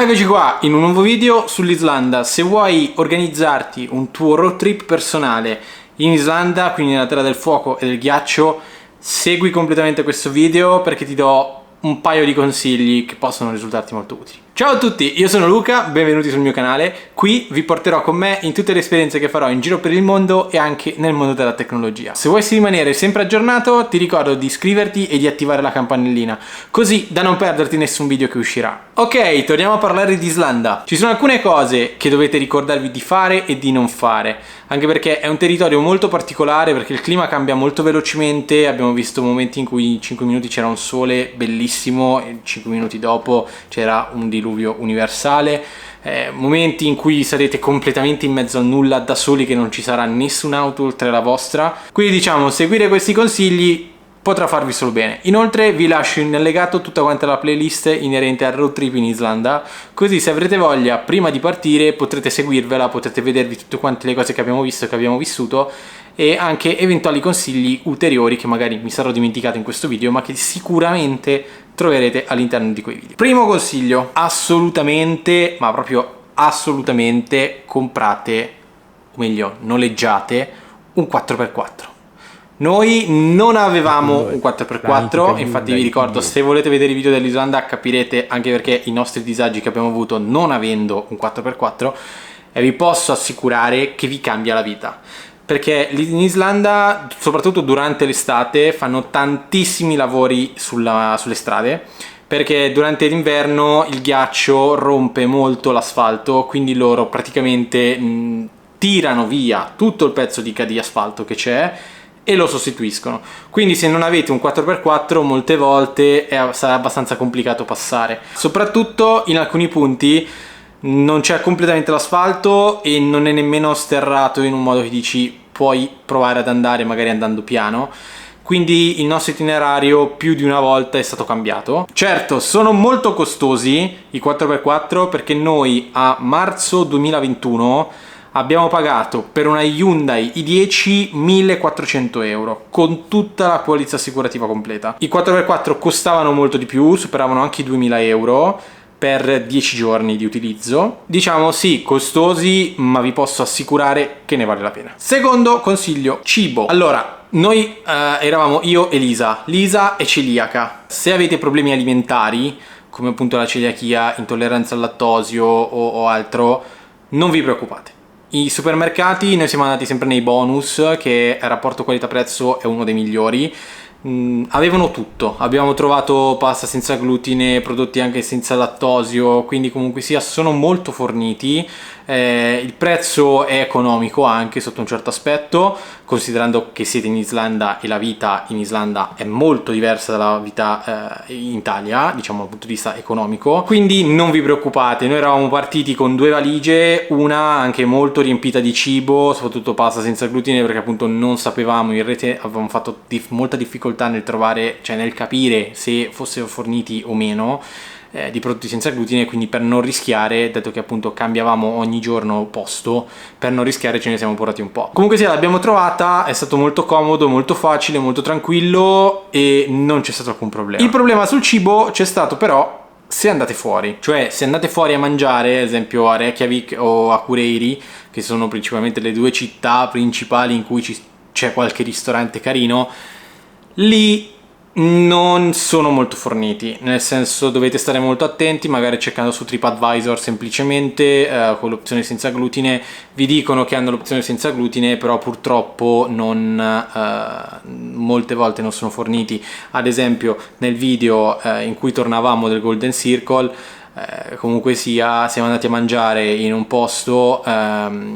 Eccoci qua in un nuovo video sull'Islanda. Se vuoi organizzarti un tuo road trip personale in Islanda, quindi nella terra del fuoco e del ghiaccio, segui completamente questo video perché ti do un paio di consigli che possono risultarti molto utili. Ciao a tutti, io sono Luca, benvenuti sul mio canale. Qui vi porterò con me in tutte le esperienze che farò in giro per il mondo e anche nel mondo della tecnologia. Se vuoi rimanere sempre aggiornato, ti ricordo di iscriverti e di attivare la campanellina, così da non perderti nessun video che uscirà. Ok, torniamo a parlare di Islanda. Ci sono alcune cose che dovete ricordarvi di fare e di non fare, anche perché è un territorio molto particolare, perché il clima cambia molto velocemente. Abbiamo visto momenti in cui in 5 minuti c'era un sole bellissimo e 5 minuti dopo c'era un diluvio universale, momenti in cui sarete completamente in mezzo al nulla da soli, che non ci sarà nessun'auto oltre la vostra. Quindi diciamo, seguire questi consigli potrà farvi solo bene. Inoltre vi lascio in allegato tutta quanta la playlist inerente al road trip in Islanda, così se avrete voglia prima di partire potrete seguirvela, potrete vedervi tutte quante le cose che abbiamo visto e che abbiamo vissuto, e anche eventuali consigli ulteriori che magari mi sarò dimenticato in questo video, ma che sicuramente troverete all'interno di quei video. Primo consiglio: assolutamente, ma proprio assolutamente, comprate, o meglio noleggiate un 4x4. Noi non avevamo un 4x4, infatti vi ricordo, se volete vedere i video dell'Islanda capirete anche perché i nostri disagi che abbiamo avuto non avendo un 4x4, e vi posso assicurare che vi cambia la vita. Perché in Islanda, soprattutto durante l'estate, fanno tantissimi lavori sulle strade, perché durante l'inverno il ghiaccio rompe molto l'asfalto, quindi loro praticamente tirano via tutto il pezzo di asfalto che c'è e lo sostituiscono. Quindi se non avete un 4x4 molte volte sarà abbastanza complicato passare, soprattutto in alcuni punti non c'è completamente l'asfalto e non è nemmeno sterrato in un modo che dici puoi provare ad andare magari andando piano. Quindi il nostro itinerario più di una volta è stato cambiato. Certo, sono molto costosi i 4x4, perché noi a marzo 2021 abbiamo pagato per una Hyundai i10 1.400 euro con tutta la polizza assicurativa completa. I 4x4 costavano molto di più, superavano anche i 2.000 euro per 10 giorni di utilizzo. Diciamo sì, costosi, ma vi posso assicurare che ne vale la pena. Secondo consiglio: cibo. Allora, noi eravamo io e Lisa è celiaca. Se avete problemi alimentari come appunto la celiachia, intolleranza al lattosio o altro, non vi preoccupate. I supermercati, noi siamo andati sempre nei bonus, che il rapporto qualità-prezzo è uno dei migliori. Avevano tutto, abbiamo trovato pasta senza glutine, prodotti anche senza lattosio, quindi comunque sia sono molto forniti. Il prezzo è economico anche sotto un certo aspetto, considerando che siete in Islanda e la vita in Islanda è molto diversa dalla vita in Italia, diciamo dal punto di vista economico. Quindi non vi preoccupate, noi eravamo partiti con 2 valigie, una anche molto riempita di cibo, soprattutto pasta senza glutine, perché appunto non sapevamo, in rete avevamo fatto molta difficoltà nel trovare, cioè nel capire se fossero forniti o meno di prodotti senza glutine. Quindi per non rischiare, dato che appunto cambiavamo ogni giorno posto, per non rischiare ce ne siamo portati un po'. Comunque sia, l'abbiamo trovata, è stato molto comodo, molto facile, molto tranquillo e non c'è stato alcun problema. Il problema sul cibo c'è stato però se andate fuori, cioè se andate fuori a mangiare, ad esempio a Reykjavik o a Akureyri, che sono principalmente le 2 città principali in cui c'è qualche ristorante carino, lì non sono molto forniti, nel senso dovete stare molto attenti, magari cercando su TripAdvisor semplicemente con l'opzione senza glutine. Vi dicono che hanno l'opzione senza glutine, però purtroppo molte volte non sono forniti. Ad esempio nel video in cui tornavamo del Golden Circle, comunque sia, siamo andati a mangiare in un posto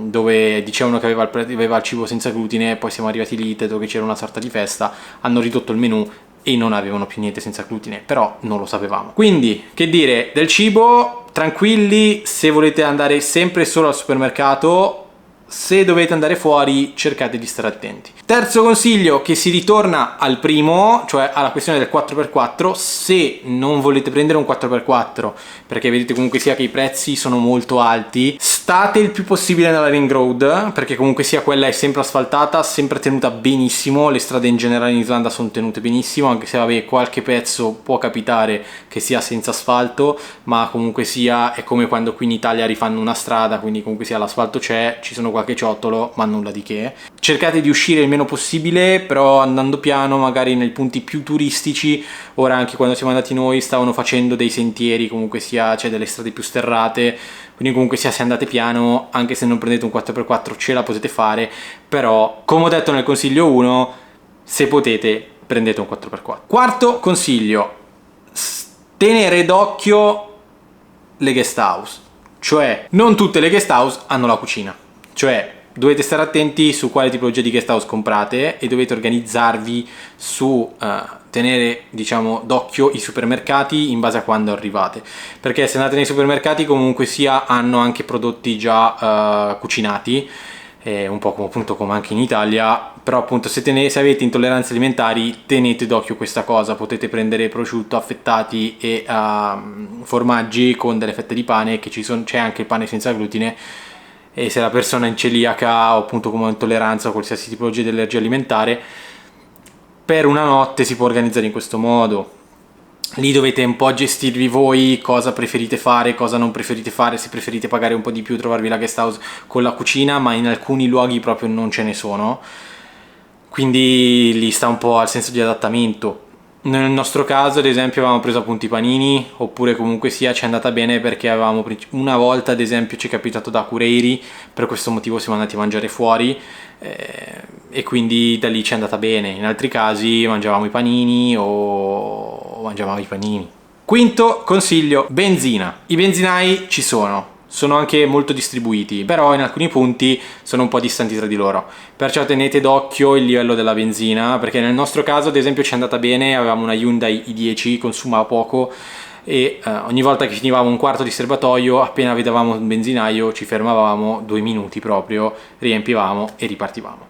dove dicevano che aveva il cibo senza glutine, poi siamo arrivati lì, dato che c'era una sorta di festa, hanno ridotto il menù e non avevano più niente senza glutine, però non lo sapevamo. Quindi, che dire del cibo, tranquilli, se volete andare sempre solo al supermercato. Se dovete andare fuori cercate di stare attenti. Terzo consiglio, che si ritorna al primo, cioè alla questione del 4x4. Se non volete prendere un 4x4 perché vedete comunque sia che i prezzi sono molto alti, State il più possibile nella ring road, perché comunque sia quella è sempre asfaltata, sempre tenuta benissimo, le strade in generale in Islanda sono tenute benissimo, anche se vabbè qualche pezzo può capitare che sia senza asfalto, ma comunque sia è come quando qui in Italia rifanno una strada, quindi comunque sia l'asfalto c'è, ci sono qualche ciottolo, ma nulla di che. Cercate di uscire il meno possibile, però andando piano, magari nei punti più turistici. Ora anche quando siamo andati noi stavano facendo dei sentieri, comunque sia c'è delle strade più sterrate, quindi comunque sia se andate piano, anche se non prendete un 4x4 ce la potete fare, però come ho detto nel consiglio 1, se potete prendete un 4x4. Quarto consiglio, tenere d'occhio le guest house, cioè non tutte le guest house hanno la cucina, cioè dovete stare attenti su quale tipologia di guest house comprate e dovete organizzarvi su tenere, diciamo, d'occhio i supermercati in base a quando arrivate, perché se andate nei supermercati comunque sia hanno anche prodotti già cucinati, un po' come appunto come anche in Italia, però appunto se avete intolleranze alimentari tenete d'occhio questa cosa, potete prendere prosciutto, affettati e formaggi con delle fette di pane, che c'è anche il pane senza glutine, e se la persona è celiaca o appunto come intolleranza o qualsiasi tipologia di allergia alimentare, per una notte si può organizzare in questo modo. Lì dovete un po' gestirvi voi cosa preferite fare, cosa non preferite fare, se preferite pagare un po' di più, trovarvi la guest house con la cucina, ma in alcuni luoghi proprio non ce ne sono, quindi lì sta un po' al senso di adattamento. Nel nostro caso ad esempio avevamo preso appunto i panini, oppure comunque sia ci è andata bene perché avevamo una volta ad esempio ci è capitato da Cureiri, per questo motivo siamo andati a mangiare fuori, e quindi da lì ci è andata bene. In altri casi mangiavamo i panini o mangiavamo i panini. Quinto consiglio, benzina. I benzinai ci sono anche molto distribuiti, però in alcuni punti sono un po' distanti tra di loro, perciò tenete d'occhio il livello della benzina, perché nel nostro caso ad esempio ci è andata bene, avevamo una Hyundai i10, consumava poco e ogni volta che finivamo un quarto di serbatoio, appena vedevamo un benzinaio ci fermavamo 2 minuti proprio, riempivamo e ripartivamo,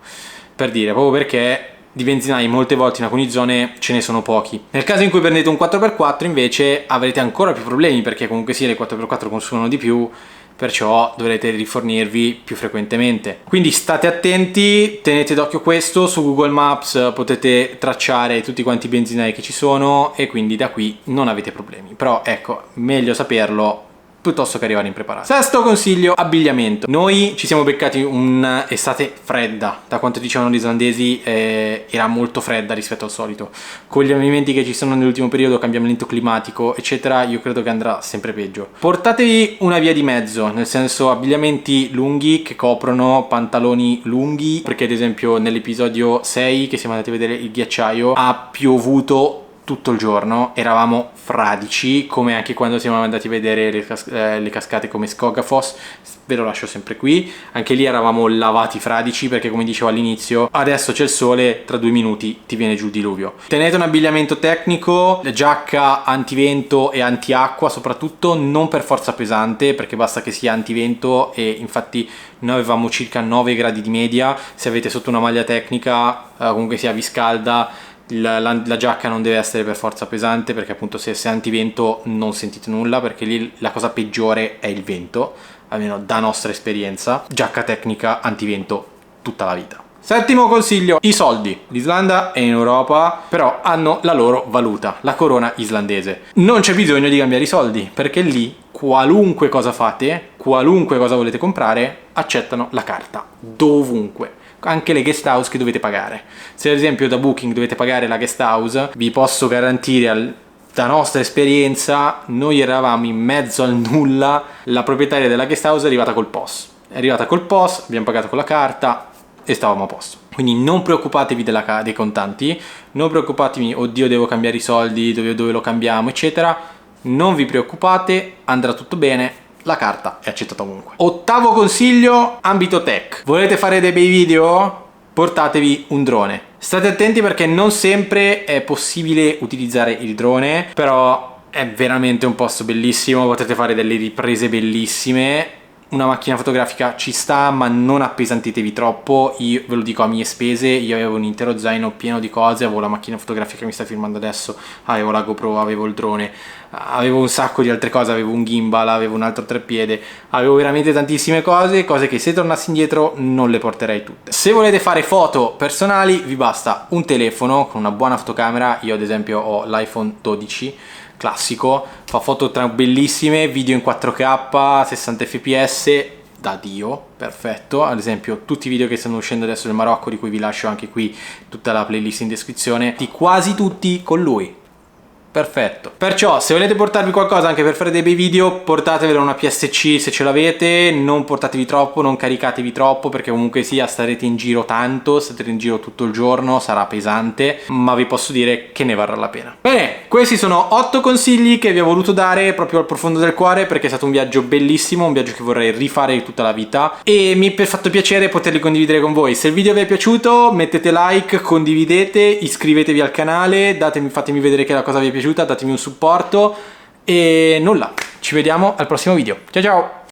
per dire, proprio perché di benzinai molte volte in alcune zone ce ne sono pochi. Nel caso in cui prendete un 4x4 invece avrete ancora più problemi, perché comunque sia le 4x4 consumano di più, perciò dovrete rifornirvi più frequentemente. Quindi state attenti, tenete d'occhio questo, su Google Maps potete tracciare tutti quanti i benzinai che ci sono e quindi da qui non avete problemi. Però ecco, meglio saperlo piuttosto che arrivare impreparati. Sesto consiglio, abbigliamento. Noi ci siamo beccati un'estate fredda, da quanto dicevano gli islandesi era molto fredda rispetto al solito. Con gli avvenimenti che ci sono nell'ultimo periodo, cambiamento climatico eccetera, io credo che andrà sempre peggio. Portatevi una via di mezzo, nel senso abbigliamenti lunghi che coprono, pantaloni lunghi, perché ad esempio nell'episodio 6 che siamo andati a vedere il ghiacciaio ha piovuto tutto il giorno, eravamo fradici, come anche quando siamo andati a vedere le cascate come Skogafoss, ve lo lascio sempre qui, anche lì eravamo lavati fradici, perché come dicevo all'inizio adesso c'è il sole, tra 2 minuti ti viene giù il diluvio. Tenete un abbigliamento tecnico, giacca antivento e antiacqua soprattutto, non per forza pesante, perché basta che sia antivento, e infatti noi avevamo circa 9 gradi di media, se avete sotto una maglia tecnica comunque sia vi scalda. La giacca non deve essere per forza pesante, perché appunto se è antivento non sentite nulla, perché lì la cosa peggiore è il vento, almeno da nostra esperienza. Giacca tecnica antivento tutta la vita. Settimo consiglio, i soldi. L'Islanda è in Europa, però hanno la loro valuta, la corona islandese. Non c'è bisogno di cambiare i soldi, perché lì qualunque cosa fate, qualunque cosa volete comprare, accettano la carta, dovunque. Anche le guest house che dovete pagare. Se ad esempio da Booking dovete pagare la guest house, vi posso garantire da nostra esperienza, noi eravamo in mezzo al nulla, la proprietaria della guest house è arrivata col POS. È arrivata col POS, abbiamo pagato con la carta e stavamo a posto. Quindi non preoccupatevi dei contanti, non preoccupatevi, oddio devo cambiare i soldi, dove lo cambiamo, eccetera. Non vi preoccupate, andrà tutto bene. La carta è accettata ovunque. Ottavo consiglio, ambito tech. Volete fare dei bei video? Portatevi un drone. State attenti perché non sempre è possibile utilizzare il drone, però è veramente un posto bellissimo, potete fare delle riprese bellissime. una macchina fotografica ci sta, ma non appesantitevi troppo. Io ve lo dico a mie spese, io avevo un intero zaino pieno di cose, avevo la macchina fotografica che mi sta filmando adesso, avevo la GoPro, avevo il drone, avevo un sacco di altre cose, avevo un gimbal, avevo un altro treppiede, avevo veramente tantissime cose che se tornassi indietro non le porterei tutte. Se volete fare foto personali vi basta un telefono con una buona fotocamera. Io ad esempio ho l'iPhone 12 classico, fa foto bellissime, video in 4K, 60 fps, da Dio, perfetto. Ad esempio tutti i video che stanno uscendo adesso del Marocco, di cui vi lascio anche qui tutta la playlist in descrizione, di quasi tutti con lui. Perfetto. Perciò se volete portarvi qualcosa anche per fare dei bei video, portatevela una PSC se ce l'avete, non portatevi troppo, non caricatevi troppo, perché comunque sia starete in giro tanto, starete in giro tutto il giorno, sarà pesante, ma vi posso dire che ne varrà la pena. Bene, questi sono 8 consigli che vi ho voluto dare proprio al profondo del cuore, perché è stato un viaggio bellissimo, un viaggio che vorrei rifare tutta la vita e mi è fatto piacere poterli condividere con voi. Se il video vi è piaciuto mettete like, condividete, iscrivetevi al canale, fatemi vedere che la cosa vi è piaciuta, datemi un supporto e nulla, ci vediamo al prossimo video. Ciao ciao!